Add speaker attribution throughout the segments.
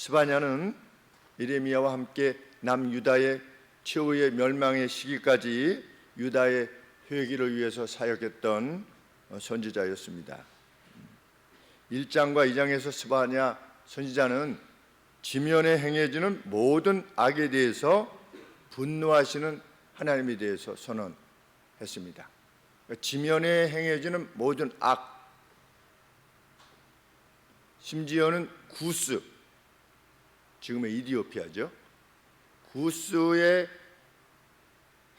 Speaker 1: 스바냐는 예레미야와 함께 남유다의 최후의 멸망의 시기까지 유다의 회개를 위해서 사역했던 선지자였습니다. 1장과 2장에서 스바냐 선지자는 지면에 행해지는 모든 악에 대해서 분노하시는 하나님에 대해서 선언했습니다. 지면에 행해지는 모든 악, 심지어는 구스, 지금의 이디오피아죠. 구스에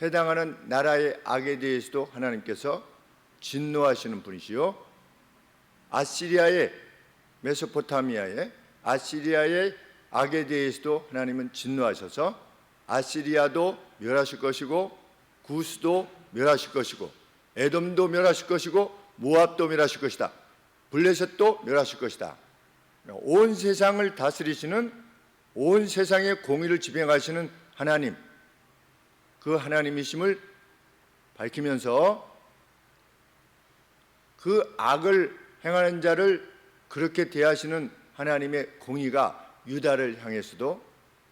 Speaker 1: 해당하는 나라의 악에 대해서도 하나님께서 진노하시는 분이시요, 아시리아의, 메소포타미아의 아시리아의 악에 대해서도 하나님은 진노하셔서 아시리아도 멸하실 것이고 구스도 멸하실 것이고 에돔도 멸하실 것이고 모압도 멸하실 것이다. 블레셋도 멸하실 것이다. 온 세상을 다스리시는, 온 세상의 공의를 지배하시는 하나님, 그 하나님이심을 밝히면서 그 악을 행하는 자를 그렇게 대하시는 하나님의 공의가 유다를 향해서도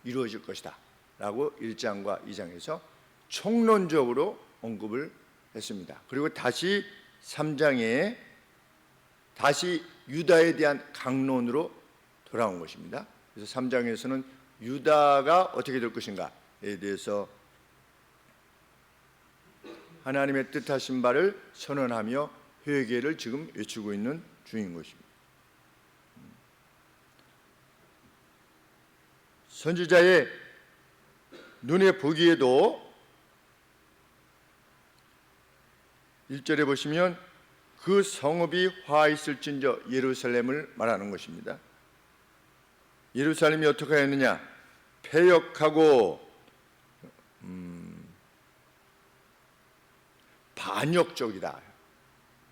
Speaker 1: 이루어질 것이다 라고 1장과 2장에서 총론적으로 언급을 했습니다. 그리고 다시 3장에 다시 유다에 대한 강론으로 돌아온 것입니다. 그래서 3장에서는 유다가 어떻게 될 것인가에 대해서 하나님의 뜻하신 바를 선언하며 회개를 지금 외치고 있는 중인 것입니다. 선지자의 눈에 보기에도 1절에 보시면 그 성읍이 화 있을진저 예루살렘을 말하는 것입니다. 예루살렘이 어떻게 했느냐? 패역하고 반역적이다.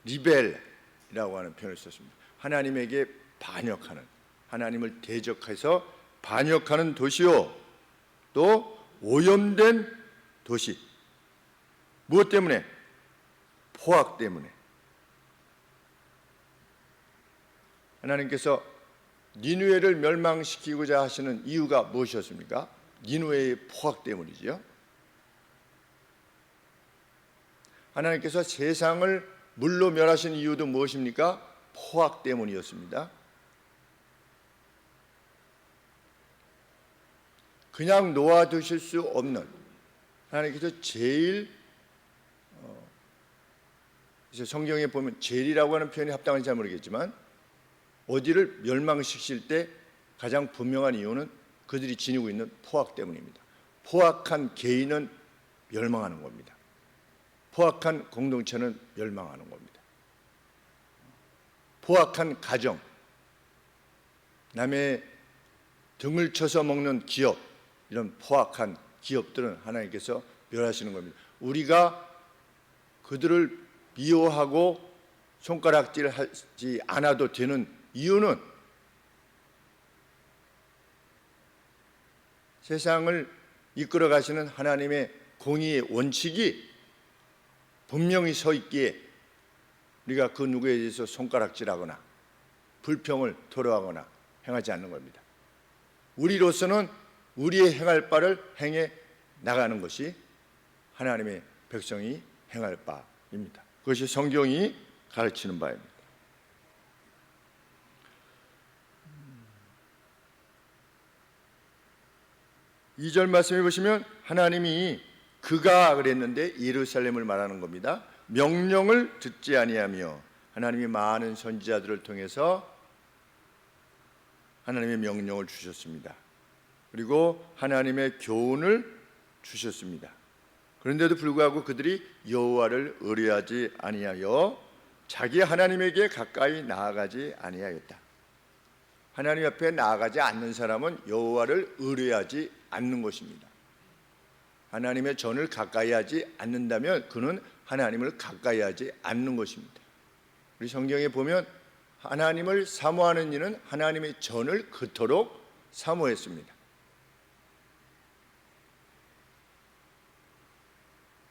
Speaker 1: 리벨이라고 하는 표현을 썼습니다. 하나님에게 반역하는, 하나님을 대적해서 반역하는 도시요, 또 오염된 도시. 무엇 때문에? 포악 때문에. 하나님께서 니느웨를 멸망시키고자 하시는 이유가 무엇이었습니까? 니느웨의 포악 때문이지요. 하나님께서 세상을 물로 멸하신 이유도 무엇입니까? 포악 때문이었습니다. 그냥 놓아두실 수 없는, 하나님께서 제일 성경에 보면 제일이라고 하는 표현이 합당한지 잘 모르겠지만 어디를 멸망시킬 때 가장 분명한 이유는 그들이 지니고 있는 포악 때문입니다. 포악한 개인은 멸망하는 겁니다. 포악한 공동체는 멸망하는 겁니다. 포악한 가정, 남의 등을 쳐서 먹는 기업, 이런 포악한 기업들은 하나님께서 멸하시는 겁니다. 우리가 그들을 미워하고 손가락질하지 않아도 되는 이유는 세상을 이끌어 가시는 하나님의 공의의 원칙이 분명히 서 있기에 우리가 그 누구에 대해서 손가락질하거나 불평을 토로하거나 행하지 않는 겁니다. 우리로서는 우리의 행할 바를 행해 나가는 것이 하나님의 백성이 행할 바입니다. 그것이 성경이 가르치는 바입니다. 2절 말씀해 보시면 하나님이 그가 그랬는데 예루살렘을 말하는 겁니다. 명령을 듣지 아니하며, 하나님이 많은 선지자들을 통해서 하나님의 명령을 주셨습니다. 그리고 하나님의 교훈을 주셨습니다. 그런데도 불구하고 그들이 여호와를 의뢰하지 아니하여 자기 하나님에게 가까이 나아가지 아니하였다. 하나님 앞에 나아가지 않는 사람은 여호와를 의뢰하지 않는 것입니다. 하나님의 전을 가까이 하지 않는다면 그는 하나님을 가까이 하지 않는 것입니다. 우리 성경에 보면 하나님을 사모하는 이는 하나님의 전을 그토록 사모했습니다.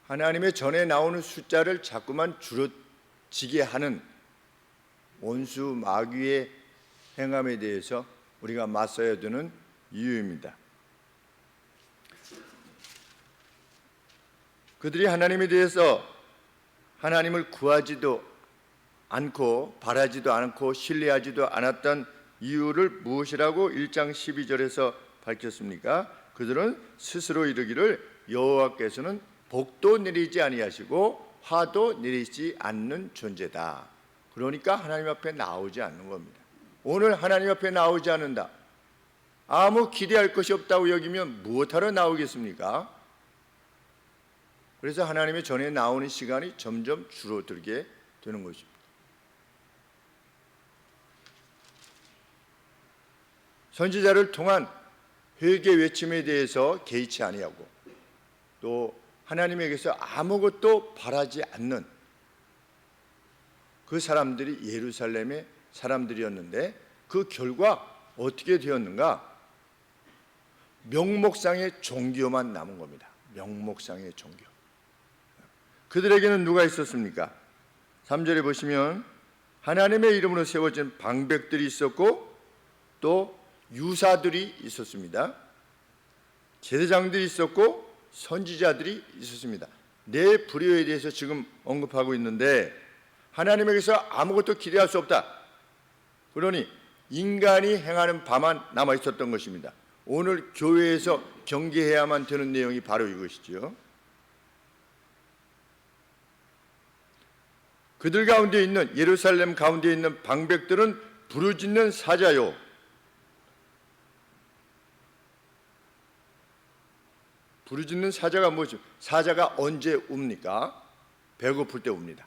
Speaker 1: 하나님의 전에 나오는 숫자를 자꾸만 줄어지게 하는 원수 마귀의 행함에 대해서 우리가 맞서야 되는 이유입니다. 그들이 하나님에 대해서 하나님을 구하지도 않고 바라지도 않고 신뢰하지도 않았던 이유를 무엇이라고 1장 12절에서 밝혔습니까? 그들은 스스로 이르기를 여호와께서는 복도 내리지 아니하시고 화도 내리지 않는 존재다. 그러니까 하나님 앞에 나오지 않는 겁니다. 오늘 하나님 앞에 나오지 않는다. 아무 기대할 것이 없다고 여기면 무엇하러 나오겠습니까? 그래서 하나님의 전에 나오는 시간이 점점 줄어들게 되는 것입니다. 선지자를 통한 회개 외침에 대해서 개의치 아니하고 또 하나님에게서 아무것도 바라지 않는 그 사람들이 예루살렘의 사람들이었는데 그 결과 어떻게 되었는가? 명목상의 종교만 남은 겁니다. 명목상의 종교. 그들에게는 누가 있었습니까? 3절에 보시면 하나님의 이름으로 세워진 방백들이 있었고 또 유사들이 있었습니다. 제사장들이 있었고 선지자들이 있었습니다. 네 부류에 대해서 지금 언급하고 있는데 하나님에게서 아무것도 기대할 수 없다. 그러니 인간이 행하는 바만 남아 있었던 것입니다. 오늘 교회에서 경계해야만 되는 내용이 바로 이것이죠. 그들 가운데 있는 예루살렘 가운데 있는 방백들은 부르짖는 사자요. 부르짖는 사자가 뭐죠? 사자가 언제 웁니까? 배고플 때 웁니다.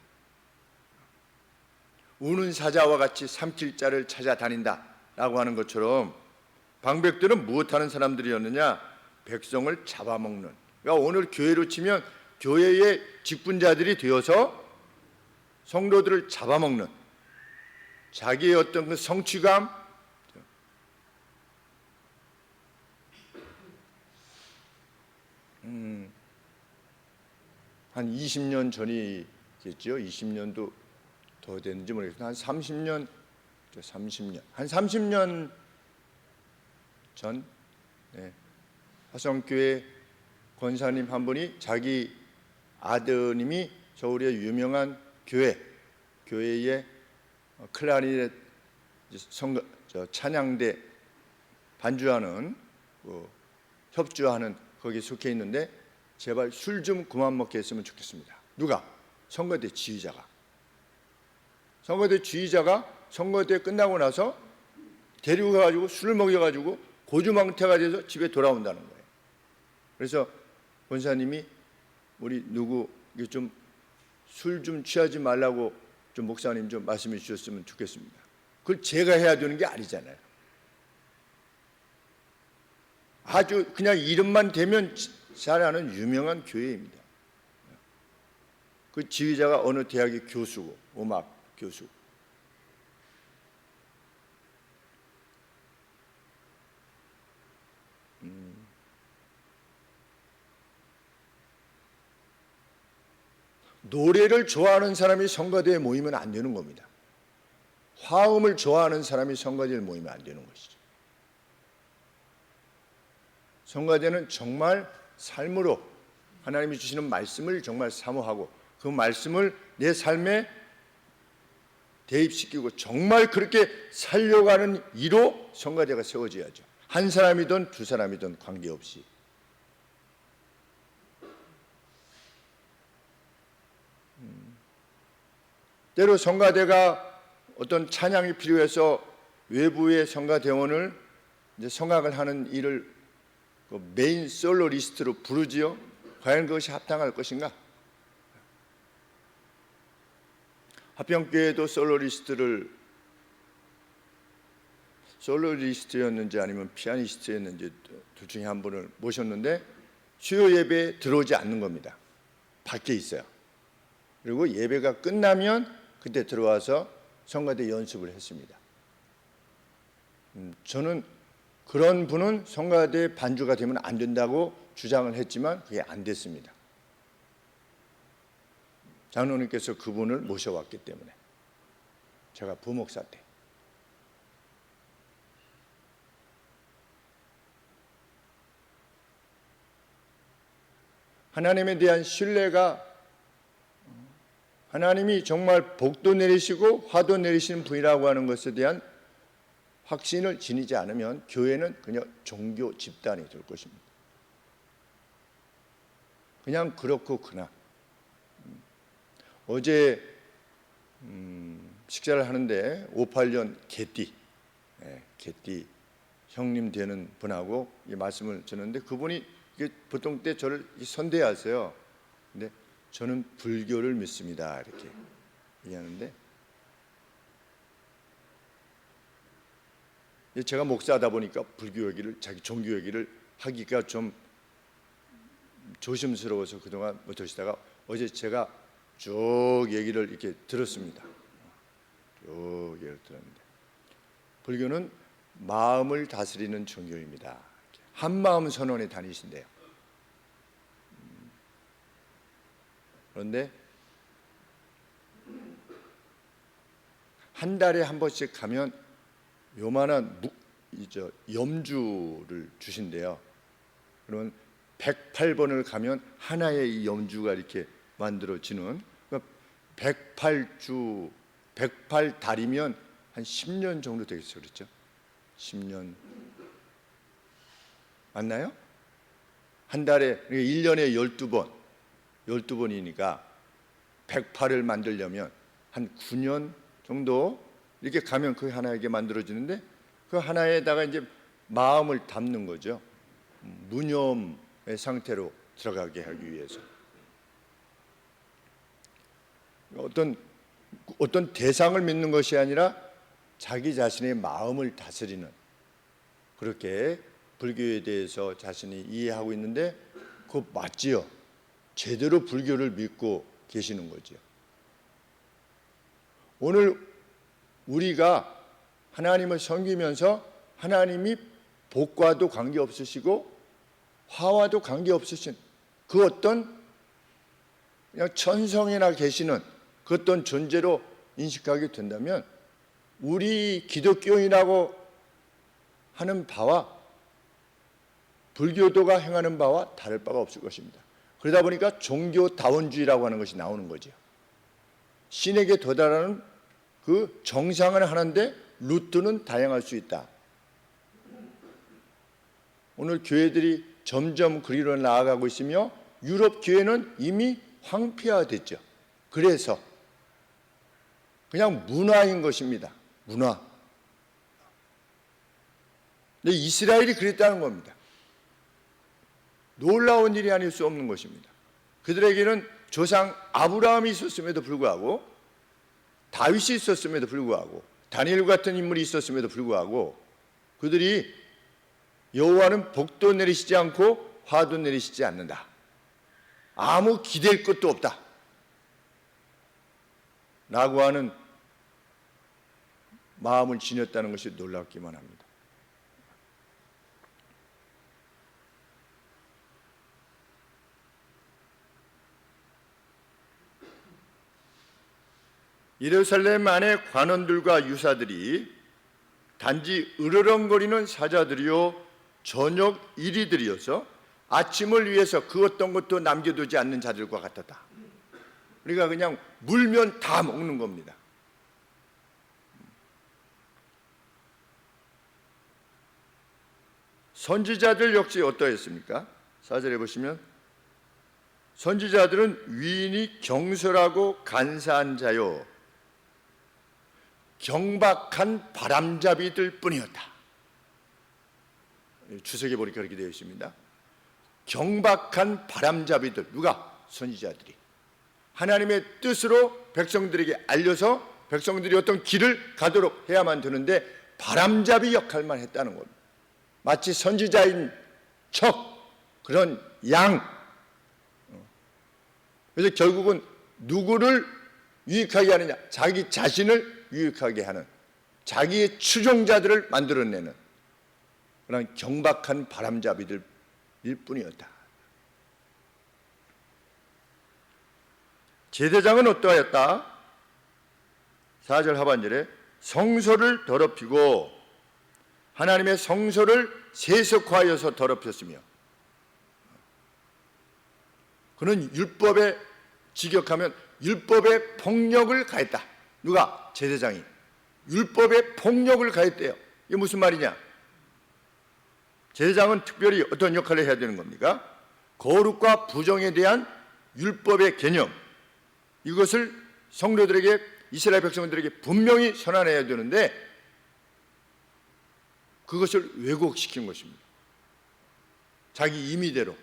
Speaker 1: 우는 사자와 같이 삼킬 자를 찾아다닌다라고 하는 것처럼 방백들은 무엇하는 사람들이었느냐? 백성을 잡아먹는. 그러니까 오늘 교회로 치면 교회의 직분자들이 되어서 성도들을 잡아먹는 자기의 어떤 그 성취감, 한 20년 전이겠죠. 20년도 더 됐는지 모르겠어요. 한 30년 전 화성교회 권사님 한 분이 자기 아드님이 서울의 유명한 교회의 클라리넷 찬양대 반주하는 협주하는 거기에 속해 있는데 제발 술 좀 그만 먹게 했으면 좋겠습니다. 누가? 선거대 지휘자가. 선거대 지휘자가 선거대 끝나고 나서 데리고 가가지고 술을 먹여가지고 고주망태가 돼서 집에 돌아온다는 거예요. 그래서 권사님이 우리 누구 좀 술 좀 취하지 말라고 좀 목사님 좀 말씀해 주셨으면 좋겠습니다. 그걸 제가 해야 되는 게 아니잖아요. 아주 그냥 이름만 대면 잘하는 유명한 교회입니다. 그 지휘자가 어느 대학의 교수고 음악 교수. 노래를 좋아하는 사람이 성가대에 모이면 안 되는 겁니다. 화음을 좋아하는 사람이 성가대에 모이면 안 되는 것이죠. 성가대는 정말 삶으로 하나님이 주시는 말씀을 정말 사모하고 그 말씀을 내 삶에 대입시키고 정말 그렇게 살려가는 이로 성가대가 세워져야죠. 한 사람이든 두 사람이든 관계없이. 때로 성가대가 어떤 찬양이 필요해서 외부의 성가대원을 이제 성악을 하는 일을 그 메인 솔로 리스트로 부르지요. 과연 그것이 합당할 것인가? 화평교회도 솔로 리스트였는지 아니면 피아니스트였는지 둘 중에 한 분을 모셨는데 수요 예배에 들어오지 않는 겁니다. 밖에 있어요. 그리고 예배가 끝나면 그때 들어와서 성가대 연습을 했습니다. 저는 그런 분은 성가대 반주가 되면 안 된다고 주장을 했지만 그게 안 됐습니다. 장로님께서 그분을 모셔왔기 때문에 제가 부목사 때 하나님에 대한 신뢰가, 하나님이 정말 복도 내리시고 화도 내리시는 분이라고 하는 것에 대한 확신을 지니지 않으면 교회는 그냥 종교 집단이 될 것입니다. 그냥 그렇고 그나. 어제 식사를 하는데 58년 개띠 형님 되는 분하고 이 말씀을 전했는데, 그분이 보통 때 저를 선대하세요. 근데 저는 불교를 믿습니다 이렇게 얘기하는데, 제가 목사하다 보니까 불교 얘기를, 자기 종교 얘기를 하기가 좀 조심스러워서 그동안 못 하시다가 어제 제가 쭉 얘기를 이렇게 들었습니다. 쭉 얘기를 들었는데, 불교는 마음을 다스리는 종교입니다. 한마음 선언에 다니신대요. 그런데 한 달에 한 번씩 가면 요만한 염주를 주신대요. 그러면 108번을 가면 하나의 이 염주가 이렇게 만들어지는, 그러니까 108주 108달이면 한 10년 정도 되겠죠. 그렇죠? 10년 맞나요? 한 달에 1년에 12번이니까 108을 만들려면 한 9년 정도 이렇게 가면 그 하나에게 만들어지는데, 그 하나에다가 이제 마음을 담는 거죠. 무념의 상태로 들어가게 하기 위해서. 어떤 대상을 믿는 것이 아니라 자기 자신의 마음을 다스리는, 그렇게 불교에 대해서 자신이 이해하고 있는데, 그거 맞지요? 제대로 불교를 믿고 계시는 거죠. 오늘 우리가 하나님을 섬기면서 하나님이 복과도 관계없으시고 화와도 관계없으신 그 어떤 그냥 천성에나 계시는 그 어떤 존재로 인식하게 된다면, 우리 기독교인이라고 하는 바와 불교도가 행하는 바와 다를 바가 없을 것입니다. 그러다 보니까 종교다원주의라고 하는 것이 나오는 거죠. 신에게 도달하는 그 정상은 하나인데 루트는 다양할 수 있다. 오늘 교회들이 점점 그리로 나아가고 있으며, 유럽 교회는 이미 황폐화됐죠. 그래서 그냥 문화인 것입니다. 문화. 근데 이스라엘이 그랬다는 겁니다. 놀라운 일이 아닐 수 없는 것입니다. 그들에게는 조상 아브라함이 있었음에도 불구하고, 다윗이 있었음에도 불구하고, 다니엘 같은 인물이 있었음에도 불구하고, 그들이 여호와는 복도 내리시지 않고 화도 내리시지 않는다, 아무 기댈 것도 없다 라고 하는 마음을 지녔다는 것이 놀랍기만 합니다. 예루살렘 안의 관원들과 유사들이 단지 으르렁거리는 사자들이요 저녁 이리들이어서 아침을 위해서 그 어떤 것도 남겨두지 않는 자들과 같았다. 우리가 그냥 물면 다 먹는 겁니다. 선지자들 역시 어떠했습니까? 4절에 보시면, 선지자들은 위인이 경솔하고 간사한 자요 경박한 바람잡이들 뿐이었다. 주석에 보니까 그렇게 되어 있습니다. 경박한 바람잡이들. 누가? 선지자들이 하나님의 뜻으로 백성들에게 알려서 백성들이 어떤 길을 가도록 해야만 되는데, 바람잡이 역할만 했다는 겁니다. 마치 선지자인 척, 그런 양. 그래서 결국은 누구를 유익하게 하느냐? 자기 자신을 유익하게 하는, 자기의 추종자들을 만들어내는 그런 경박한 바람잡이들일 뿐이었다. 제사장은 어떠하였다? 4절 하반절에 성소를 더럽히고 하나님의 성소를 세속화하여서 더럽혔으며, 그는 율법에 직역하면 율법의 폭력을 가했다. 누가? 제사장이. 율법의 폭력을 가했대요. 이게 무슨 말이냐? 제사장은 특별히 어떤 역할을 해야 되는 겁니까? 거룩과 부정에 대한 율법의 개념, 이것을 성도들에게, 이스라엘 백성들에게 분명히 선언해야 되는데 그것을 왜곡시킨 것입니다. 자기 임의대로.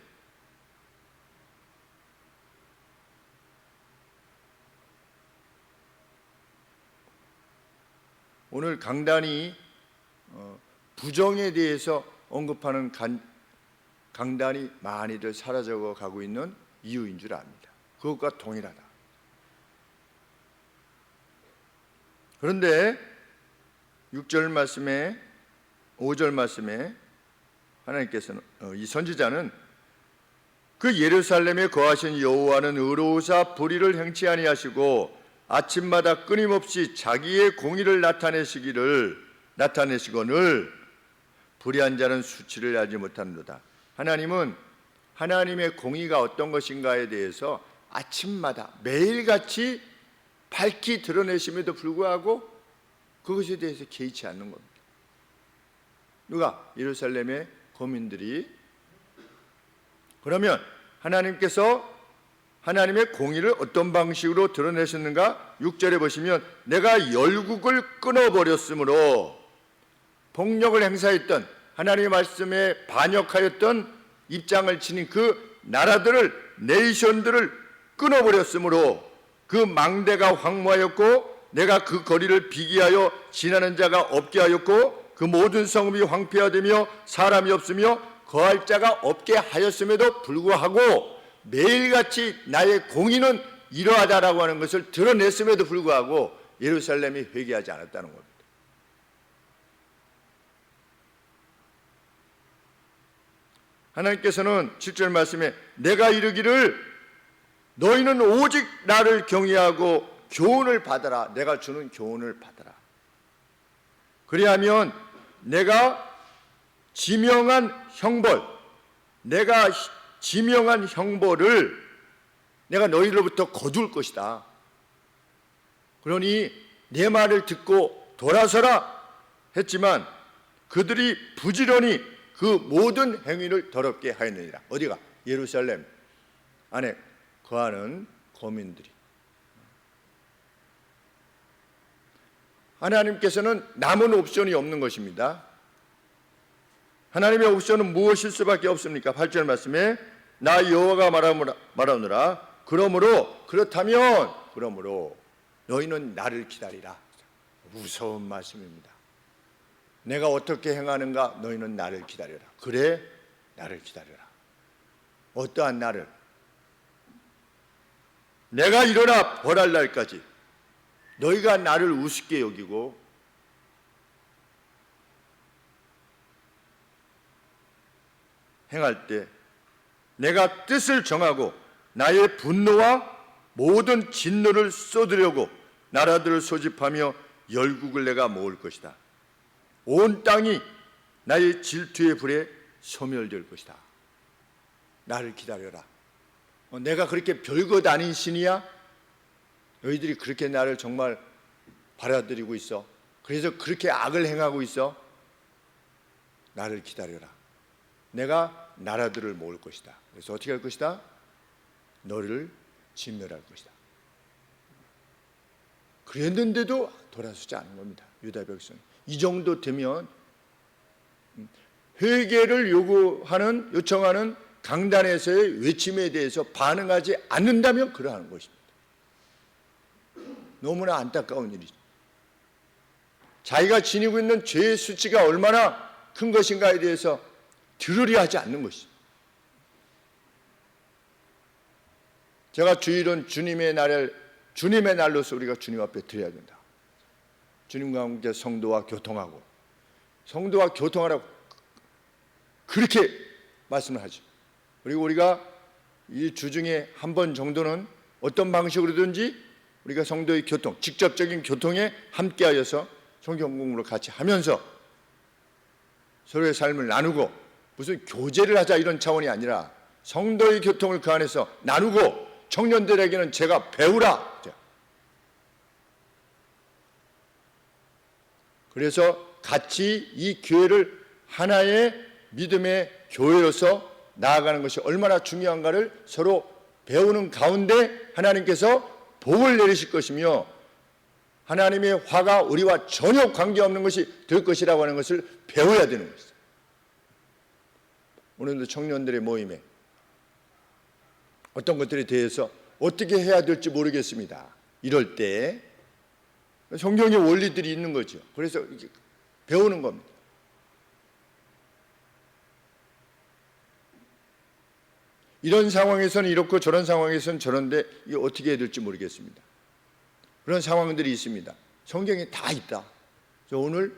Speaker 1: 오늘 강단이 부정에 대해서 언급하는 강단이 많이들 사라져 가고 있는 이유인 줄 압니다. 그것과 동일하다. 그런데 6절 말씀에 5절 말씀에 하나님께서는 이 선지자는 그 예루살렘에 거하신 여호와는 의로우사 불의를 행치 아니하시고 아침마다 끊임없이 자기의 공의를 나타내시거늘 불의한 자는 수치를 알지 못하는도다. 하나님은 하나님의 공의가 어떤 것인가에 대해서 아침마다 매일같이 밝히 드러내심에도 불구하고 그것에 대해서 개의치 않는 겁니다. 누가? 예루살렘의 거민들이. 그러면 하나님께서 하나님의 공의를 어떤 방식으로 드러내셨는가? 6절에 보시면 내가 열국을 끊어버렸으므로, 폭력을 행사했던, 하나님의 말씀에 반역하였던 입장을 지닌 그 나라들을, 네이션들을 끊어버렸으므로 그 망대가 황무하였고 내가 그 거리를 비기하여 지나는 자가 없게 하였고 그 모든 성읍이 황폐화되며 사람이 없으며 거할 자가 없게 하였음에도 불구하고 매일같이 나의 공의는 이러하다라고 하는 것을 드러냈음에도 불구하고 예루살렘이 회개하지 않았다는 겁니다. 하나님께서는 7절 말씀에 내가 이르기를 너희는 오직 나를 경외하고 교훈을 받아라. 내가 주는 교훈을 받아라. 그리하면 내가 지명한 형벌을 내가 너희로부터 거둘 것이다. 그러니 내 말을 듣고 돌아서라 했지만 그들이 부지런히 그 모든 행위를 더럽게 하였느니라. 어디가? 예루살렘 안에 거하는 거민들이. 하나님께서는 남은 옵션이 없는 것입니다. 하나님의 옵션은 무엇일 수밖에 없습니까? 8절 말씀에 나 여호와가 말하노라. 그러므로 너희는 나를 기다리라. 무서운 말씀입니다. 내가 어떻게 행하는가? 너희는 나를 기다려라. 그래, 나를 기다려라. 어떠한 나를? 내가 일어나 벌할 날까지 너희가 나를 우습게 여기고 행할 때 내가 뜻을 정하고 나의 분노와 모든 진노를 쏟으려고 나라들을 소집하며 열국을 내가 모을 것이다. 온 땅이 나의 질투의 불에 소멸될 것이다. 나를 기다려라. 내가 그렇게 별것 아닌 신이야? 너희들이 그렇게 나를 정말 받아들이고 있어? 그래서 그렇게 악을 행하고 있어? 나를 기다려라. 내가 나라들을 모을 것이다. 그래서 어떻게 할 것이다? 너를 진멸할 것이다. 그랬는데도 돌아서지 않은 겁니다. 유다 백성. 이 정도 되면 회개를 요청하는 강단에서의 외침에 대해서 반응하지 않는다면 그러한 것입니다. 너무나 안타까운 일이죠. 자기가 지니고 있는 죄의 수치가 얼마나 큰 것인가에 대해서 들으려 하지 않는 것이죠. 제가 주일은 주님의 날로서 우리가 주님 앞에 드려야 된다. 주님과 함께 성도와 교통하고 성도와 교통하라고 그렇게 말씀을 하죠. 그리고 우리가 이 주 중에 한 번 정도는 어떤 방식으로든지 우리가 성도의 교통, 직접적인 교통에 함께하여서 성경 공부를 같이 하면서 서로의 삶을 나누고 무슨 교제를 하자 이런 차원이 아니라 성도의 교통을 그 안에서 나누고 청년들에게는 제가 배우라. 그래서 같이 이 교회를 하나의 믿음의 교회로서 나아가는 것이 얼마나 중요한가를 서로 배우는 가운데 하나님께서 복을 내리실 것이며 하나님의 화가 우리와 전혀 관계없는 것이 될 것이라고 하는 것을 배워야 되는 것이죠. 오늘도 청년들의 모임에 어떤 것들에 대해서 어떻게 해야 될지 모르겠습니다. 이럴 때 성경의 원리들이 있는 거죠. 그래서 배우는 겁니다. 이런 상황에서는 이렇고 저런 상황에서는 저런데 이게 어떻게 해야 될지 모르겠습니다. 그런 상황들이 있습니다. 성경에 다 있다. 그래서 오늘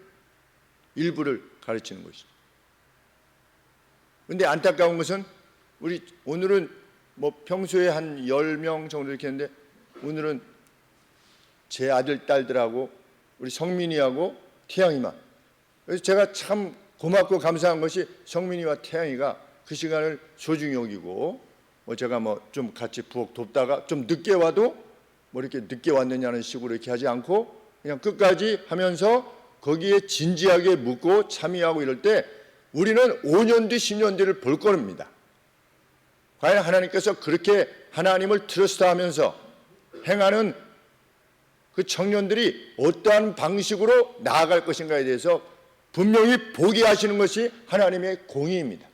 Speaker 1: 일부를 가르치는 것이죠. 그런데 안타까운 것은 우리 오늘은 뭐 평소에 한 10명 정도 이렇게 했는데 오늘은 제 아들, 딸들하고 우리 성민이하고 태양이만. 그래서 제가 참 고맙고 감사한 것이 성민이와 태양이가 그 시간을 소중히 여기고 뭐 제가 뭐 좀 같이 부엌 돕다가 좀 늦게 와도 뭐 이렇게 늦게 왔느냐는 식으로 이렇게 하지 않고 그냥 끝까지 하면서 거기에 진지하게 묻고 참여하고 이럴 때 우리는 5년 뒤 10년 뒤를 볼 겁니다. 과연 하나님께서 그렇게 하나님을 트러스트하면서 행하는 그 청년들이 어떠한 방식으로 나아갈 것인가에 대해서 분명히 보게 하시는 것이 하나님의 공의입니다.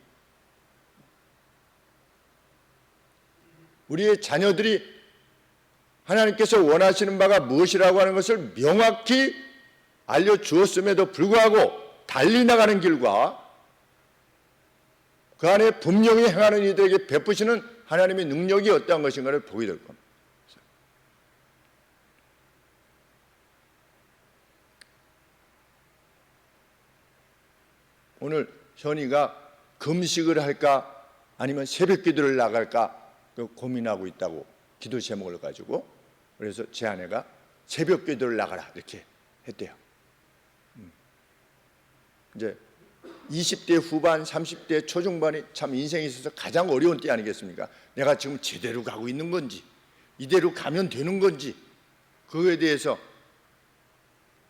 Speaker 1: 우리의 자녀들이 하나님께서 원하시는 바가 무엇이라고 하는 것을 명확히 알려주었음에도 불구하고 달리 나가는 길과 그 안에 분명히 행하는 이들에게 베푸시는 하나님의 능력이 어떠한 것인가를 보게 될 겁니다. 오늘 현이가 금식을 할까 아니면 새벽 기도를 나갈까 고민하고 있다고 기도 제목을 가지고 그래서 제 아내가 새벽 기도를 나가라 이렇게 했대요. 이제 20대 후반, 30대 초중반이 참 인생에 있어서 가장 어려운 때 아니겠습니까? 내가 지금 제대로 가고 있는 건지 이대로 가면 되는 건지 그거에 대해서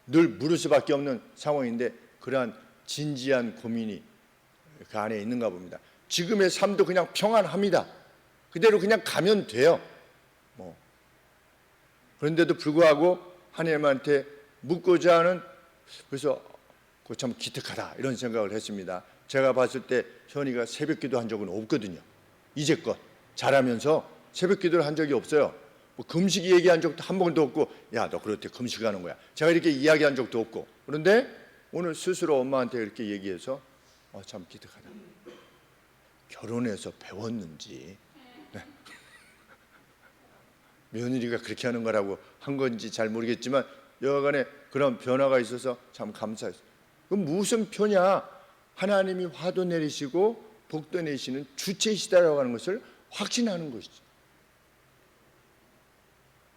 Speaker 1: 늘 물을 수밖에 없는 상황인데 그러한 진지한 고민이 그 안에 있는가 봅니다. 지금의 삶도 그냥 평안합니다. 그대로 그냥 가면 돼요. 그런데도 불구하고 하나님한테 묻고자 하는 그래서 그거 참 기특하다 이런 생각을 했습니다. 제가 봤을 때 현이가 새벽 기도 한 적은 없거든요. 이제껏 자라면서 새벽 기도를 한 적이 없어요. 뭐 금식 얘기한 적도 한 번도 없고 야 너 그럴 때 금식하는 거야. 제가 이렇게 이야기한 적도 없고 그런데 오늘 스스로 엄마한테 이렇게 얘기해서 참 기특하다. 결혼해서 배웠는지 며느리가 그렇게 하는 거라고 한 건지 잘 모르겠지만 여하간에 그런 변화가 있어서 참 감사했어요. 그럼 무슨 표냐? 하나님이 화도 내리시고 복도 내시는 주체이시다라고 하는 것을 확신하는 것이죠.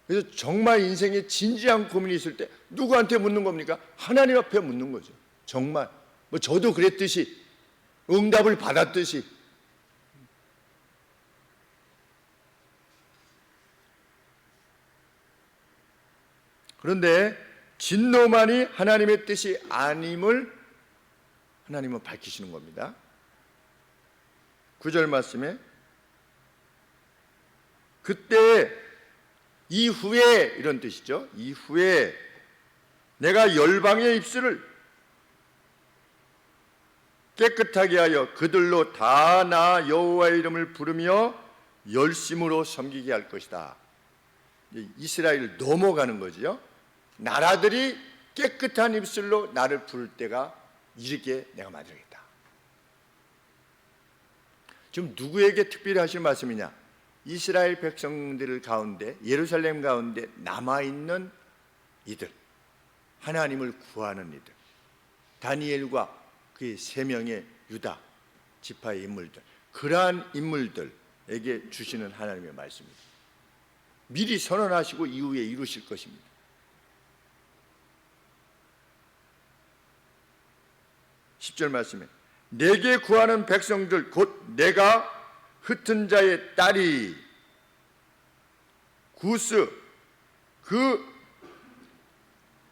Speaker 1: 그래서 정말 인생에 진지한 고민이 있을 때 누구한테 묻는 겁니까? 하나님 앞에 묻는 거죠. 정말 뭐 저도 그랬듯이 응답을 받았듯이 그런데 진노만이 하나님의 뜻이 아님을 하나님은 밝히시는 겁니다. 9절 말씀에 그때 이후에 이런 뜻이죠. 이후에 내가 열방의 입술을 깨끗하게 하여 그들로 다 나 여호와의 이름을 부르며 열심으로 섬기게 할 것이다. 이스라엘을 넘어가는 거죠. 나라들이 깨끗한 입술로 나를 부를 때가 이르게 내가 만들겠다. 지금 누구에게 특별히 하실 말씀이냐? 이스라엘 백성들 가운데 예루살렘 가운데 남아있는 이들, 하나님을 구하는 이들, 다니엘과 그의 3명의 유다 지파의 인물들, 그러한 인물들에게 주시는 하나님의 말씀입니다. 미리 선언하시고 이후에 이루실 것입니다. (10절) 말씀에 내게 구하는 백성들 곧 내가 흩은 자의 딸이 구스 그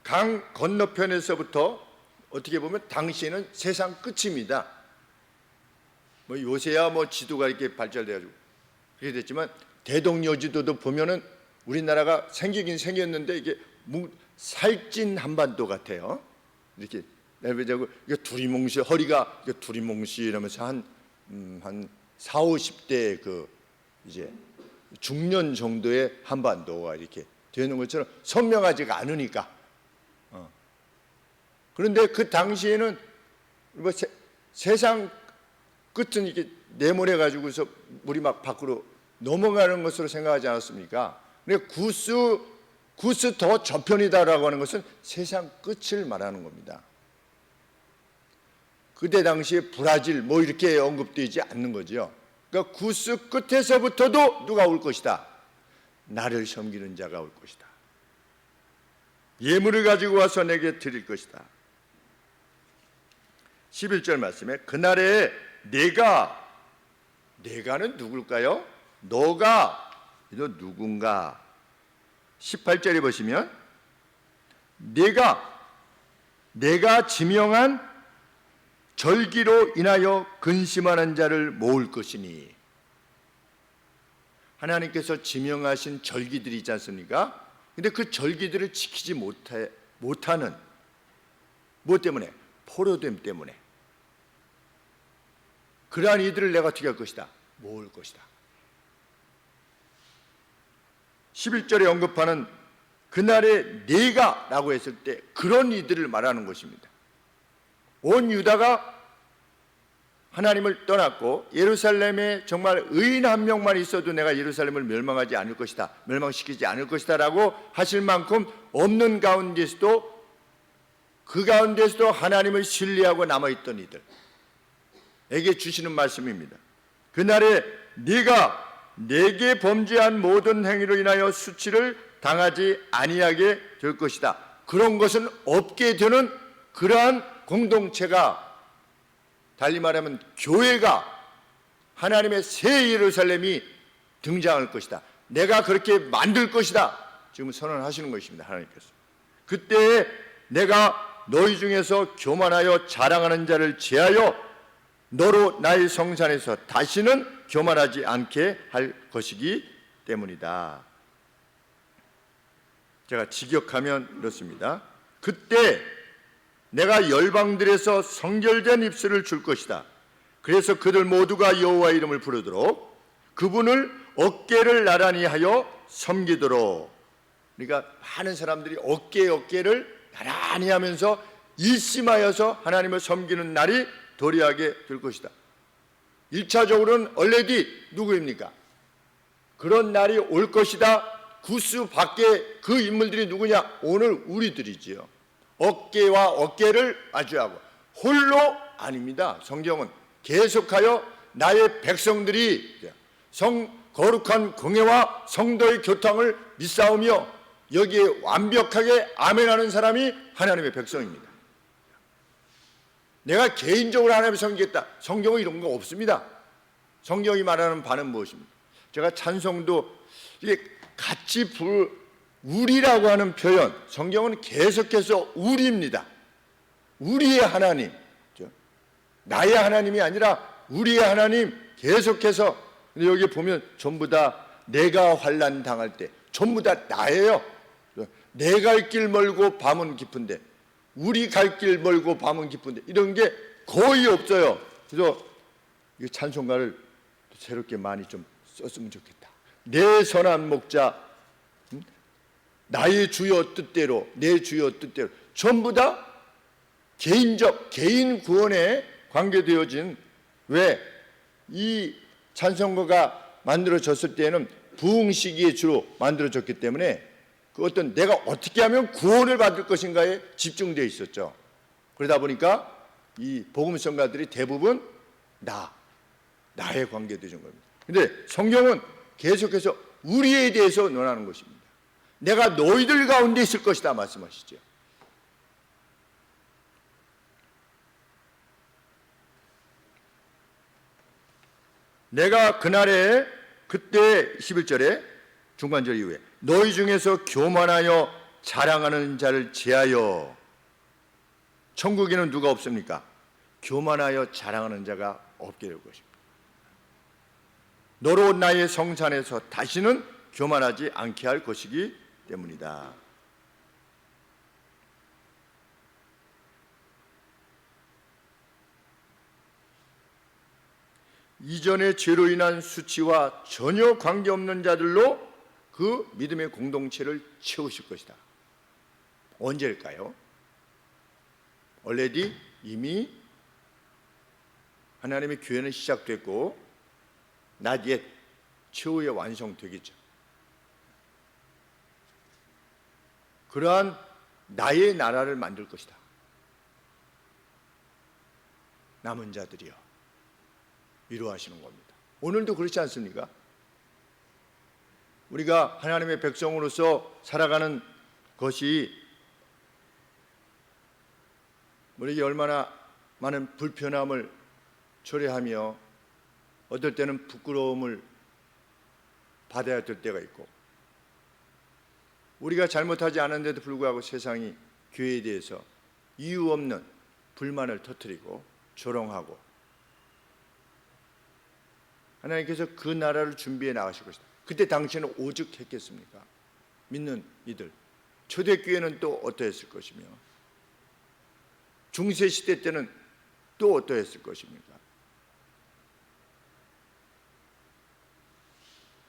Speaker 1: 강 건너편에서부터 어떻게 보면 당시에는 세상 끝입니다. 뭐 요새야 뭐 지도가 이렇게 발달돼가지고 그렇게 됐지만 대동여지도도 보면은 우리나라가 생기긴 생겼는데 이게 살찐 한반도 같아요. 이렇게 내부적으로 이게 두리뭉실 허리가 이게 두리뭉실하면서 한 4, 50대 그 이제 중년 정도의 한반도가 이렇게 되는 것처럼 선명하지가 않으니까. 그런데 그 당시에는 뭐 세상 끝은 이렇게 네모래 가지고서 물이 막 밖으로 넘어가는 것으로 생각하지 않았습니까? 근데 구스 더 저편이다라고 하는 것은 세상 끝을 말하는 겁니다. 그때 당시에 브라질 뭐 이렇게 언급되지 않는 거죠. 그러니까 구스 끝에서부터도 누가 올 것이다. 나를 섬기는 자가 올 것이다. 예물을 가지고 와서 내게 드릴 것이다. 11절 말씀에 그날에 내가는 누굴까요? 너가 너 누군가? 18절에 보시면 내가 지명한 절기로 인하여 근심하는 자를 모을 것이니 하나님께서 지명하신 절기들이 있지 않습니까? 근데 그 절기들을 지키지 못하는 무엇 때문에? 포로됨 때문에. 그러한 이들을 내가 어떻게 할 것이다? 모을 것이다. 11절에 언급하는 그날에 네가라고 했을 때 그런 이들을 말하는 것입니다. 온 유다가 하나님을 떠났고 예루살렘에 정말 의인 한 명만 있어도 내가 예루살렘을 멸망하지 않을 것이다, 멸망시키지 않을 것이다 라고 하실 만큼 없는 가운데서도 그 가운데서도 하나님을 신뢰하고 남아있던 이들에게 주시는 말씀입니다. 그날에 네가 내게 범죄한 모든 행위로 인하여 수치를 당하지 아니하게 될 것이다. 그런 것은 없게 되는 그러한 공동체가, 달리 말하면 교회가, 하나님의 새 예루살렘이 등장할 것이다. 내가 그렇게 만들 것이다. 지금 선언하시는 것입니다. 하나님께서. 그때 내가 너희 중에서 교만하여 자랑하는 자를 제하여 너로 나의 성산에서 다시는 교만하지 않게 할 것이기 때문이다. 제가 직역하면 이렇습니다. 그때 내가 열방들에서 성결된 입술을 줄 것이다. 그래서 그들 모두가 여호와 이름을 부르도록 그분을 어깨를 나란히 하여 섬기도록. 그러니까 많은 사람들이 어깨를 나란히 하면서 일심하여서 하나님을 섬기는 날이 도래하게 될 것이다. 1차적으로는 얼레디 누구입니까? 그런 날이 올 것이다. 구스 밖에 그 인물들이 누구냐? 오늘 우리들이지요. 어깨와 어깨를 마주하고 홀로 아닙니다. 성경은 계속하여 나의 백성들이 거룩한 공예와 성도의 교통을 믿사오며 여기에 완벽하게 아멘하는 사람이 하나님의 백성입니다. 내가 개인적으로 하나님을 섬기겠다. 성경은 이런 거 없습니다. 성경이 말하는 바는 무엇입니까? 제가 찬송도 이게 같이 우리라고 하는 표현, 성경은 계속해서 우리입니다. 우리의 하나님, 나의 하나님이 아니라 우리의 하나님. 계속해서 여기 보면 전부 다 내가 환난 당할 때 전부 다 나예요. 내 갈 길 멀고 밤은 깊은데, 우리 갈 길 멀고 밤은 깊은데, 이런 게 거의 없어요. 그래서 이 찬송가를 새롭게 많이 좀 썼으면 좋겠다. 내 선한 목자, 나의 주여 뜻대로, 내 주여 뜻대로, 전부 다 개인 구원에 관계되어진, 왜 이 찬송가가 만들어졌을 때에는 부흥 시기에 주로 만들어졌기 때문에 그 어떤 내가 어떻게 하면 구원을 받을 것인가에 집중되어 있었죠. 그러다 보니까 이 복음성가들이 대부분 나에 관계되는 겁니다. 근데 성경은 계속해서 우리에 대해서 논하는 것입니다. 내가 너희들 가운데 있을 것이다 말씀하시죠. 내가 그날에 그때 11절에 중간절 이후에 너희 중에서 교만하여 자랑하는 자를 제하여, 천국에는 누가 없습니까? 교만하여 자랑하는 자가 없게 될 것입니다. 너로 나의 성산에서 다시는 교만하지 않게 할 것이기 때문이다. 이전의 죄로 인한 수치와 전혀 관계없는 자들로 그 믿음의 공동체를 채우실 것이다. 언제일까요? already 이미 하나님의 교회는 시작됐고 not yet 최후에 완성되겠죠. 그러한 나의 나라를 만들 것이다. 남은 자들이여 위로하시는 겁니다. 오늘도 그렇지 않습니까? 우리가 하나님의 백성으로서 살아가는 것이 우리에게 얼마나 많은 불편함을 초래하며 어떨 때는 부끄러움을 받아야 될 때가 있고, 우리가 잘못하지 않은데도 불구하고 세상이 교회에 대해서 이유 없는 불만을 터뜨리고 조롱하고, 하나님께서 그 나라를 준비해 나가실 것이다. 그때 당신은 오죽 했겠습니까? 믿는 이들. 초대교회는 또 어떠했을 것이며, 중세시대 때는 또 어떠했을 것입니까?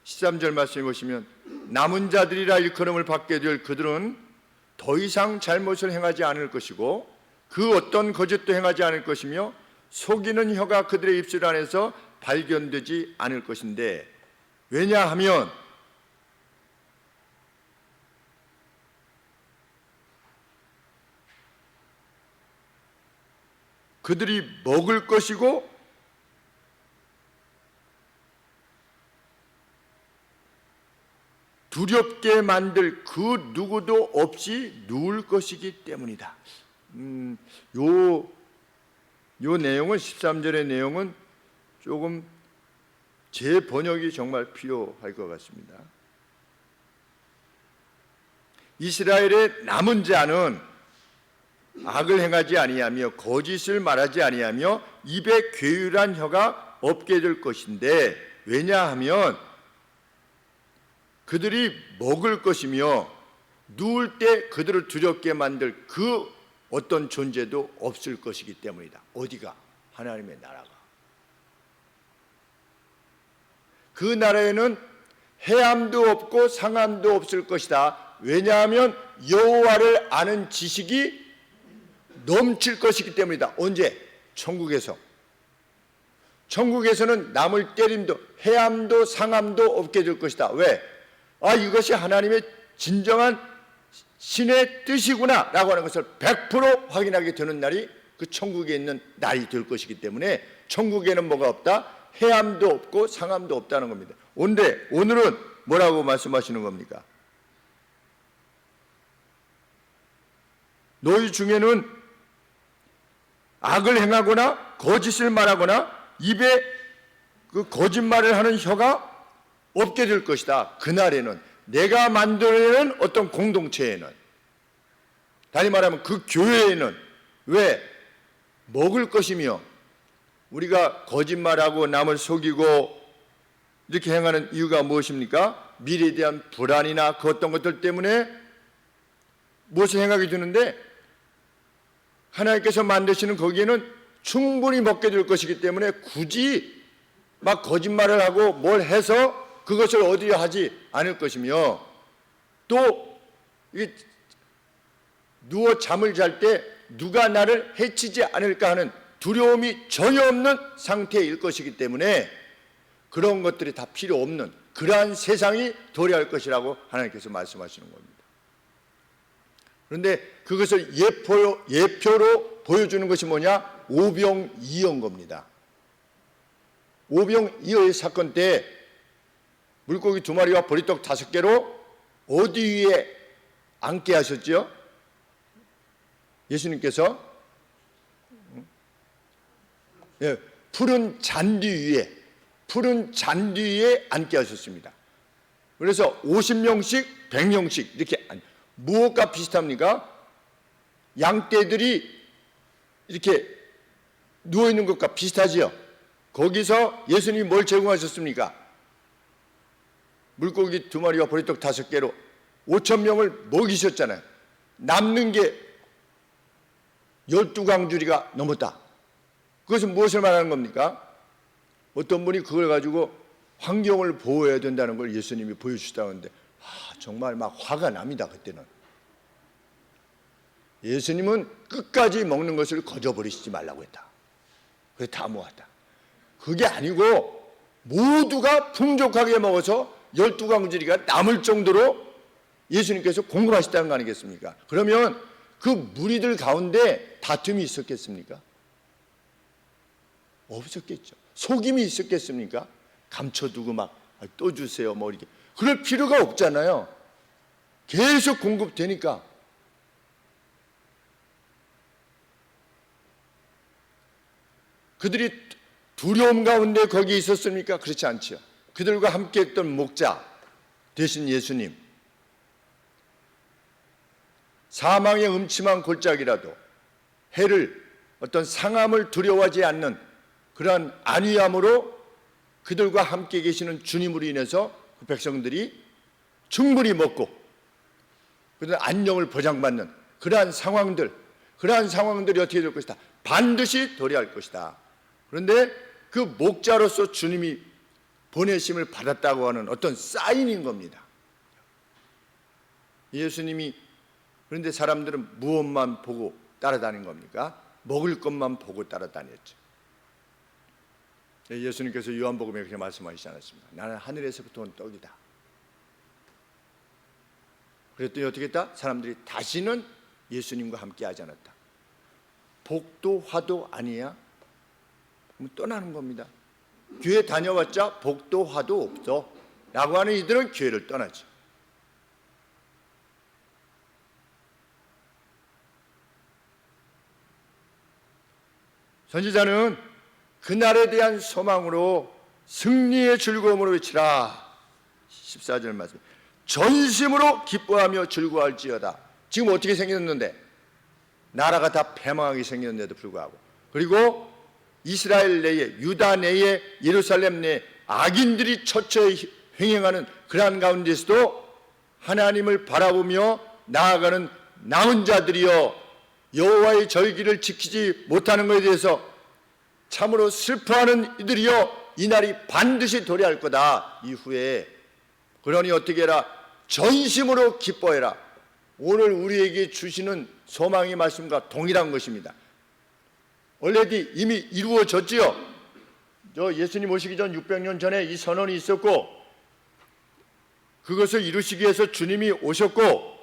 Speaker 1: 13절 말씀해 보시면 남은 자들이라 일컬음을 받게 될 그들은 더 이상 잘못을 행하지 않을 것이고 그 어떤 거짓도 행하지 않을 것이며 속이는 혀가 그들의 입술 안에서 발견되지 않을 것인데, 왜냐하면 그들이 먹을 것이고 두렵게 만들 그 누구도 없이 누울 것이기 때문이다. 요 내용은 13절의 내용은 조금 재번역이 정말 필요할 것 같습니다. 이스라엘의 남은 자는 악을 행하지 아니하며 거짓을 말하지 아니하며 입에 괴율한 혀가 없게 될 것인데, 왜냐하면 그들이 먹을 것이며 누울 때 그들을 두렵게 만들 그 어떤 존재도 없을 것이기 때문이다. 어디가? 하나님의 나라가. 그 나라에는 해함도 없고 상함도 없을 것이다. 왜냐하면 여호와를 아는 지식이 넘칠 것이기 때문이다. 언제? 천국에서. 천국에서는 남을 때림도 해함도 상함도 없게 될 것이다. 왜? 이것이 하나님의 진정한 신의 뜻이구나 라고 하는 것을 100% 확인하게 되는 날이 그 천국에 있는 날이 될 것이기 때문에 천국에는 뭐가 없다? 해함도 없고 상함도 없다는 겁니다. 오늘은 뭐라고 말씀하시는 겁니까? 너희 중에는 악을 행하거나 거짓을 말하거나 입에 그 거짓말을 하는 혀가 없게 될 것이다. 그날에는, 내가 만들어내는 어떤 공동체에는, 다시 말하면 그 교회에는, 왜? 먹을 것이며, 우리가 거짓말하고 남을 속이고 이렇게 행하는 이유가 무엇입니까? 미래에 대한 불안이나 그 어떤 것들 때문에 무엇을 행하게 되는데, 하나님께서 만드시는 거기에는 충분히 먹게 될 것이기 때문에 굳이 막 거짓말을 하고 뭘 해서 그것을 얻으려 하지 않을 것이며, 또 누워 잠을 잘 때 누가 나를 해치지 않을까 하는 두려움이 전혀 없는 상태일 것이기 때문에 그런 것들이 다 필요 없는 그러한 세상이 도래할 것이라고 하나님께서 말씀하시는 겁니다. 그런데 그것을 예표로 보여주는 것이 뭐냐? 오병이어인 겁니다. 오병이어의 사건 때 물고기 2마리와 보리떡 5개로 어디 위에 앉게 하셨죠? 예수님께서 푸른 잔디 위에 푸른 잔디 위에 앉게 하셨습니다. 그래서 50명씩 100명씩 이렇게 무엇과 비슷합니까? 양떼들이 이렇게 누워있는 것과 비슷하지요. 거기서 예수님이 뭘 제공하셨습니까? 물고기 2마리와 보리떡 5개로 5,000명을 먹이셨잖아요. 남는 게 12광주리가 넘었다. 그것은 무엇을 말하는 겁니까? 어떤 분이 그걸 가지고 환경을 보호해야 된다는 걸 예수님이 보여주시다고 하는데 정말 막 화가 납니다. 그때는. 예수님은 끝까지 먹는 것을 거저버리시지 말라고 했다. 그래서 다 모았다. 그게 아니고 모두가 풍족하게 먹어서 12광주리가 남을 정도로 예수님께서 공급하셨다는 거 아니겠습니까? 그러면 그 무리들 가운데 다툼이 있었겠습니까? 없었겠죠. 속임이 있었겠습니까? 감춰두고 막 또 주세요 뭐 이렇게 그럴 필요가 없잖아요. 계속 공급되니까. 그들이 두려움 가운데 거기 있었습니까? 그렇지 않죠. 그들과 함께 했던 목자 되신 예수님, 사망의 음침한 골짜기라도 해를 어떤 상함을 두려워하지 않는 그러한 안위함으로 그들과 함께 계시는 주님으로 인해서 그 백성들이 충분히 먹고 그들 안녕을 보장받는 그러한 상황들이 어떻게 될 것이다. 반드시 도래할 것이다. 그런데 그 목자로서 주님이 보내심을 받았다고 하는 어떤 사인인 겁니다. 예수님이 그런데 사람들은 무엇만 보고 따라다닌 겁니까? 먹을 것만 보고 따라다녔죠. 예수님께서 요한복음에 그렇게 말씀하시지 않았습니까? 나는 하늘에서부터 온 떡이다. 그랬더니 어떻게 했다? 사람들이 다시는 예수님과 함께 하지 않았다. 복도 화도 아니야? 그럼 떠나는 겁니다. 교회 다녀봤자 복도 화도 없어 라고 하는 이들은 교회를 떠나죠. 선지자는 그날에 대한 소망으로 승리의 즐거움으로 외치라. 14절 말씀. 전심으로 기뻐하며 즐거워할지어다. 지금 어떻게 생겼는데? 나라가 다 패망하게 생겼는데도 불구하고, 그리고 이스라엘 내에, 유다 내에, 예루살렘 내에 악인들이 처처에 횡행하는 그러한 가운데서도 하나님을 바라보며 나아가는 남은 자들이여, 여호와의 절기를 지키지 못하는 것에 대해서 참으로 슬퍼하는 이들이여, 이날이 반드시 도래할 거다. 이후에 그러니 어떻게 해라? 전심으로 기뻐해라. 오늘 우리에게 주시는 소망의 말씀과 동일한 것입니다. 원래도 이미 이루어졌지요. 예수님 오시기 전 600년 전에 이 선언이 있었고, 그것을 이루시기 위해서 주님이 오셨고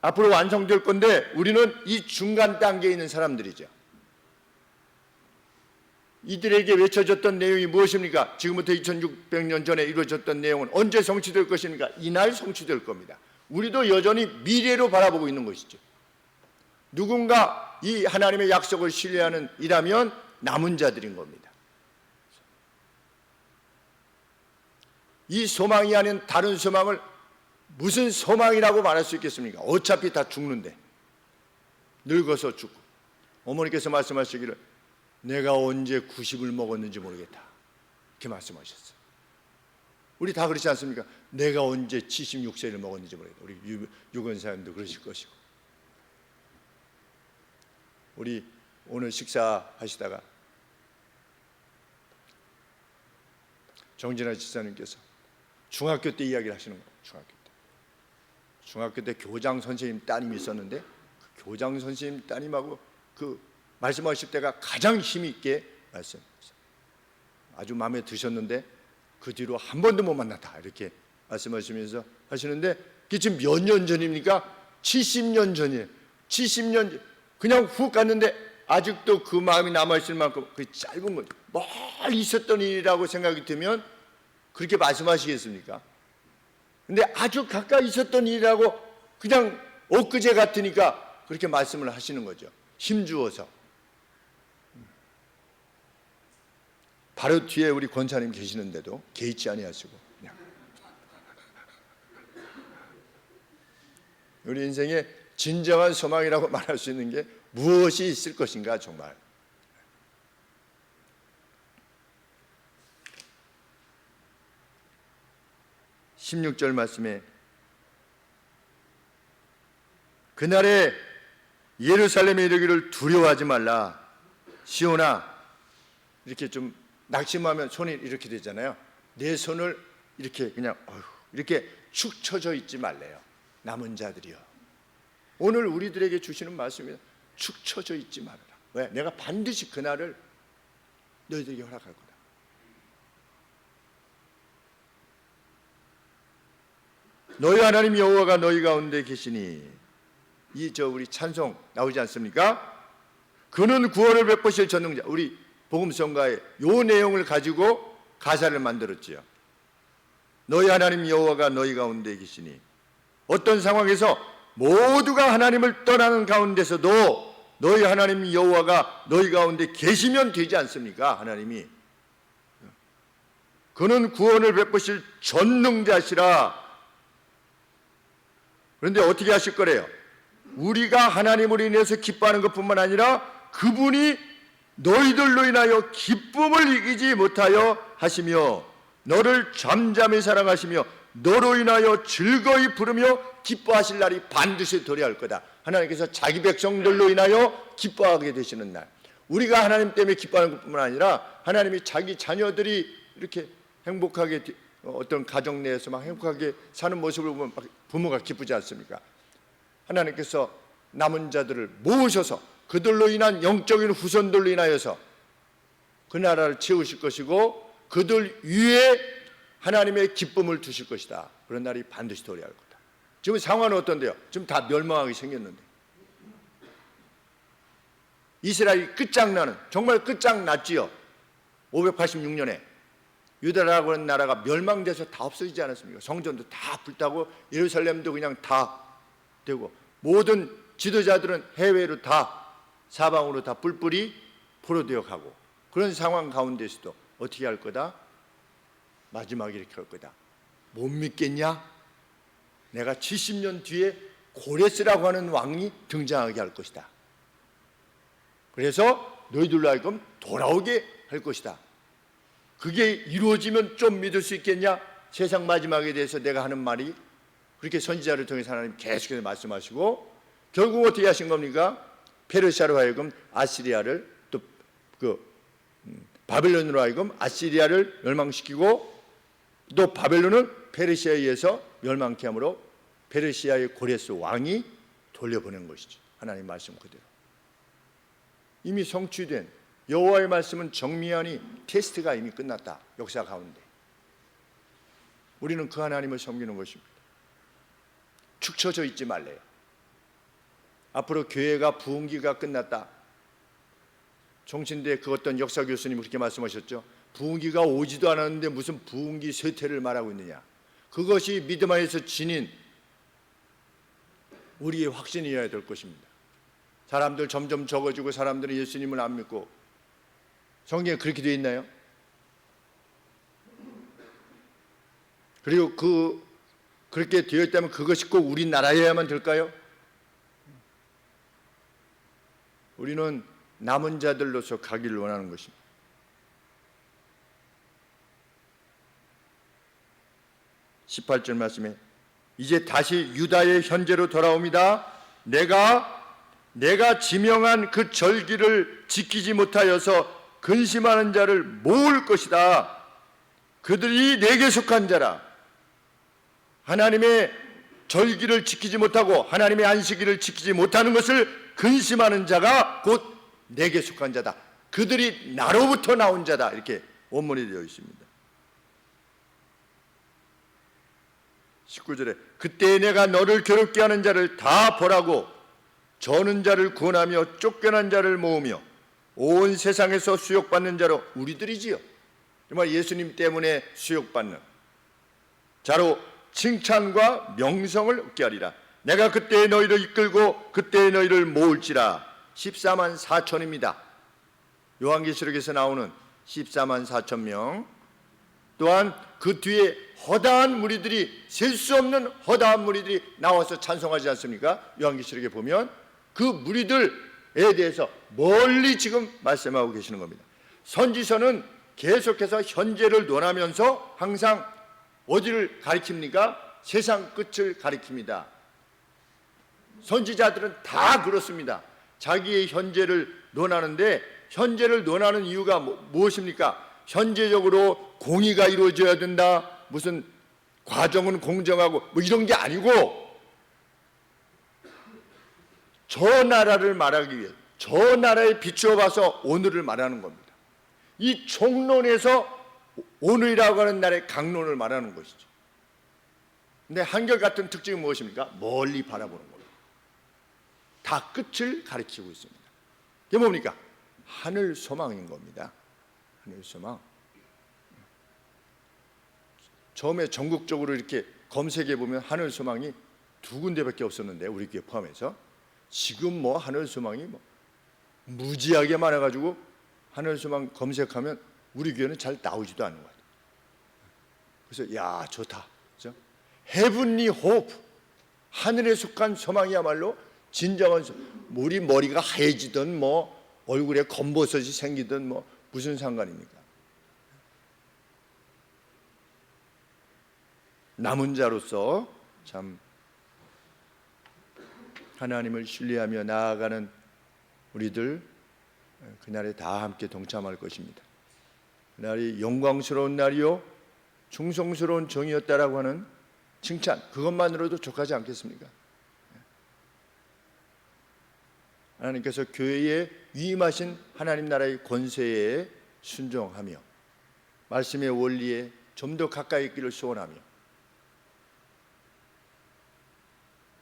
Speaker 1: 앞으로 완성될 건데, 우리는 이 중간 단계에 있는 사람들이죠. 이들에게 외쳐졌던 내용이 무엇입니까? 지금부터 2600년 전에 이루어졌던 내용은 언제 성취될 것입니까? 이날 성취될 겁니다. 우리도 여전히 미래로 바라보고 있는 것이죠. 누군가 이 하나님의 약속을 신뢰하는 이라면 남은 자들인 겁니다. 이 소망이 아닌 다른 소망을 무슨 소망이라고 말할 수 있겠습니까? 어차피 다 죽는데, 늙어서 죽고. 어머니께서 말씀하시기를 내가 언제 90을 먹었는지 모르겠다, 이렇게 말씀하셨어요. 우리 다 그렇지 않습니까? 내가 언제 76세를 먹었는지 모르겠다. 우리 유건사님도 그러실 것이고. 우리 오늘 식사하시다가 정진아 지사님께서 중학교 때 이야기를 하시는 거예요. 중학교 때 교장 선생님 따님이 있었는데, 그 교장 선생님 따님하고 그 말씀하실 때가 가장 힘있게 말씀하셨어요. 아주 마음에 드셨는데 그 뒤로 한 번도 못 만났다, 이렇게 말씀하시면서 하시는데, 그게 지금 몇 년 전입니까? 70년 전이에요. 70년 그냥 훅 갔는데 아직도 그 마음이 남아있을 만큼 그 짧은 거, 멀리 있었던 일이라고 생각이 들면 그렇게 말씀하시겠습니까? 근데 아주 가까이 있었던 일이라고 그냥 엊그제 같으니까 그렇게 말씀을 하시는 거죠. 힘주어서. 바로 뒤에 우리 권사님 계시는데도 개의치 아니하시고 그냥 우리 인생의 진정한 소망이라고 말할 수 있는 게 무엇이 있을 것인가 정말. 16절 말씀에 그날에 예루살렘에 이르기를 두려워하지 말라. 시온아, 이렇게 좀 낙심하면 손이 이렇게 되잖아요. 내 손을 이렇게 그냥 이렇게 축 처져 있지 말래요. 남은 자들이요. 오늘 우리들에게 주시는 말씀입니다. 축 처져 있지 말아라. 왜? 내가 반드시 그날을 너희들에게 허락할 거다. 너희 하나님 여호와가 너희 가운데 계시니, 우리 찬송 나오지 않습니까? 그는 구원을 베푸실 전능자. 우리 복음성가의 요 내용을 가지고 가사를 만들었지요. 너희 하나님 여호와가 너희 가운데 계시니, 어떤 상황에서 모두가 하나님을 떠나는 가운데서도 너희 하나님 여호와가 너희 가운데 계시면 되지 않습니까? 하나님이 그는 구원을 베푸실 전능자시라. 그런데 어떻게 하실 거래요? 우리가 하나님으로 인해서 기뻐하는 것뿐만 아니라 그분이 너희들로 인하여 기쁨을 이기지 못하여 하시며 너를 잠잠히 사랑하시며 너로 인하여 즐거이 부르며 기뻐하실 날이 반드시 도래할 거다. 하나님께서 자기 백성들로 인하여 기뻐하게 되시는 날. 우리가 하나님 때문에 기뻐하는 것뿐만 아니라 하나님이 자기 자녀들이 이렇게 행복하게, 어떤 가정 내에서 막 행복하게 사는 모습을 보면 부모가 기쁘지 않습니까? 하나님께서 남은 자들을 모으셔서 그들로 인한 영적인 후손들로 인하여서 그 나라를 채우실 것이고 그들 위에 하나님의 기쁨을 두실 것이다. 그런 날이 반드시 도래할 거다. 지금 상황은 어떤데요? 지금 다 멸망하게 생겼는데, 이스라엘이 끝장나는, 정말 끝장났지요. 586년에 유다라고 하는 나라가 멸망돼서 다 없어지지 않았습니까? 성전도 다 불타고 예루살렘도 그냥 다 되고 모든 지도자들은 해외로 다, 사방으로 다 뿔뿔이 포로되어 가고, 그런 상황 가운데서도 어떻게 할 거다? 마지막에 이렇게 할 거다. 못 믿겠냐? 내가 70년 뒤에 고레스라고 하는 왕이 등장하게 할 것이다. 그래서 너희들로 하여금 돌아오게 할 것이다. 그게 이루어지면 좀 믿을 수 있겠냐? 세상 마지막에 대해서 내가 하는 말이, 그렇게 선지자를 통해서 하나님 계속해서 말씀하시고 결국 어떻게 하신 겁니까? 페르시아로 하여금 아시리아를, 또 바벨론으로 하여금 아시리아를 멸망시키고, 또 바벨론은 페르시아에 의해서 멸망케 함으로 페르시아의 고레스 왕이 돌려보낸 것이죠. 하나님 말씀 그대로 이미 성취된 여호와의 말씀은 정미하니 테스트가 이미 끝났다. 역사 가운데 우리는 그 하나님을 섬기는 것입니다. 축 처져 있지 말래요. 앞으로 교회가 부흥기가 끝났다. 종친대 그 어떤 역사 교수님 그렇게 말씀하셨죠. 부흥기가 오지도 않았는데 무슨 부흥기 쇠퇴를 말하고 있느냐. 그것이 믿음 안에서 지닌 우리의 확신이어야 될 것입니다. 사람들 점점 적어지고 사람들은 예수님을 안 믿고, 성경에 그렇게 되어 있나요? 그리고 그렇게 되어 있다면 그것이 꼭 우리나라여야만 될까요? 우리는 남은 자들로서 가기를 원하는 것입니다. 18절 말씀에 이제 다시 유다의 현재로 돌아옵니다. 내가 지명한 그 절기를 지키지 못하여서 근심하는 자를 모을 것이다. 그들이 내게 속한 자라. 하나님의 절기를 지키지 못하고 하나님의 안식일을 지키지 못하는 것을 근심하는 자가 곧 내게 속한 자다. 그들이 나로부터 나온 자다. 이렇게 원문이 되어 있습니다. 19절에 그때 내가 너를 괴롭게 하는 자를 다 벌하고 저는 자를 구원하며 쫓겨난 자를 모으며 온 세상에서 수욕받는 자로, 우리들이지요. 정말 예수님 때문에 수욕받는 자로 칭찬과 명성을 얻게 하리라. 내가 그때 너희를 이끌고 그때 너희를 모을지라. 14만 4천입니다. 요한계시록에서 나오는 14만 4천 명, 또한 그 뒤에 허다한 무리들이, 셀 수 없는 허다한 무리들이 나와서 찬송하지 않습니까? 요한계시록에 보면 그 무리들에 대해서 멀리 지금 말씀하고 계시는 겁니다. 선지서는 계속해서 현재를 논하면서 항상 어디를 가리킵니까? 세상 끝을 가리킵니다. 선지자들은 다 그렇습니다. 자기의 현재를 논하는데, 현재를 논하는 이유가 무엇입니까? 현재적으로 공의가 이루어져야 된다, 무슨 과정은 공정하고 뭐 이런 게 아니고, 저 나라를 말하기 위해 저 나라에 비추어 봐서 오늘을 말하는 겁니다. 이 총론에서 오늘이라고 하는 날의 강론을 말하는 것이죠. 근데 한결같은 특징이 무엇입니까? 멀리 바라보는 겁니다. 다 끝을 가리키고 있습니다. 이게 뭡니까? 하늘 소망인 겁니다. 하늘 소망. 처음에 전국적으로 이렇게 검색해 보면 하늘 소망이 2군데밖에 없었는데, 우리 교회 포함해서 지금 뭐 하늘 소망이 뭐 무지하게 많아가지고 하늘 소망 검색하면 우리 교회는 잘 나오지도 않는 거예요. 그래서 야, 좋다. 그렇죠? Heavenly Hope, 하늘에 속한 소망이야말로 진정한 소망. 우리 머리가 하얘지든 뭐 얼굴에 검버섯이 생기든 뭐 무슨 상관입니까? 남은 자로서 참 하나님을 신뢰하며 나아가는 우리들, 그날에 다 함께 동참할 것입니다. 그날이 영광스러운 날이요 충성스러운 정이었다라고 하는 칭찬, 그것만으로도 족하지 않겠습니까? 하나님께서 교회에 위임하신 하나님 나라의 권세에 순종하며 말씀의 원리에 좀 더 가까이 있기를 소원하며,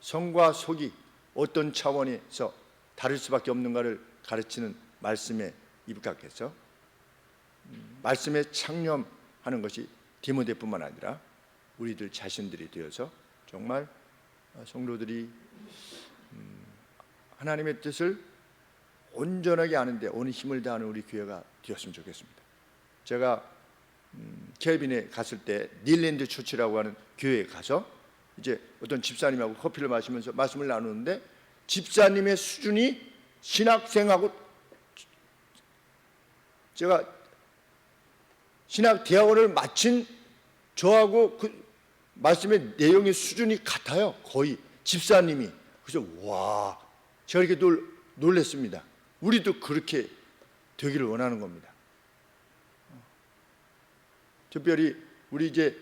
Speaker 1: 성과 속이 어떤 차원에서 다를 수밖에 없는가를 가르치는 말씀에 입각해서 말씀에 창념하는 것이 디모데뿐만 아니라 우리들 자신들이 되어서 정말 성도들이 하나님의 뜻을 온전하게 아는데 온 힘을 다하는 우리 교회가 되었으면 좋겠습니다. 제가 켈빈에 갔을 때 닐랜드 처치라고 하는 교회에 가서 이제 어떤 집사님하고 커피를 마시면서 말씀을 나누는데, 집사님의 수준이 신학생하고, 제가 신학대학원을 마친 저하고 그 말씀의 내용의 수준이 같아요. 거의 집사님이. 그래서 와, 제가 이렇게 놀랬습니다. 우리도 그렇게 되기를 원하는 겁니다. 특별히 우리 이제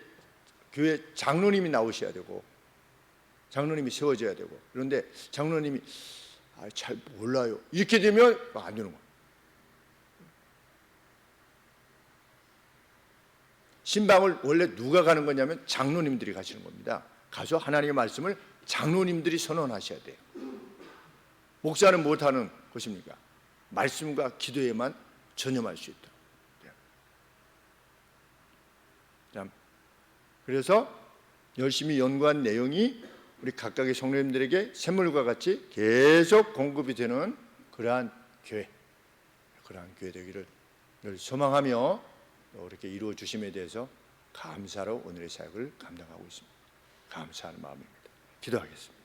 Speaker 1: 교회 장로님이 나오셔야 되고 장로님이 세워져야 되고, 그런데 장로님이 잘 몰라요 이렇게 되면 안 되는 거예요. 신방을 원래 누가 가는 거냐면 장로님들이 가시는 겁니다. 가서 하나님의 말씀을 장로님들이 선언하셔야 돼요. 목사는 못하는 것입니까? 말씀과 기도에만 전념할 수 있도록. 그래서 열심히 연구한 내용이 우리 각각의 성도님들에게 샘물과 같이 계속 공급이 되는 그러한 교회 되기를 늘 소망하며 이렇게 이루어 주심에 대해서 감사로 오늘의 사역을 감당하고 있습니다. 감사하는 마음입니다. 기도하겠습니다.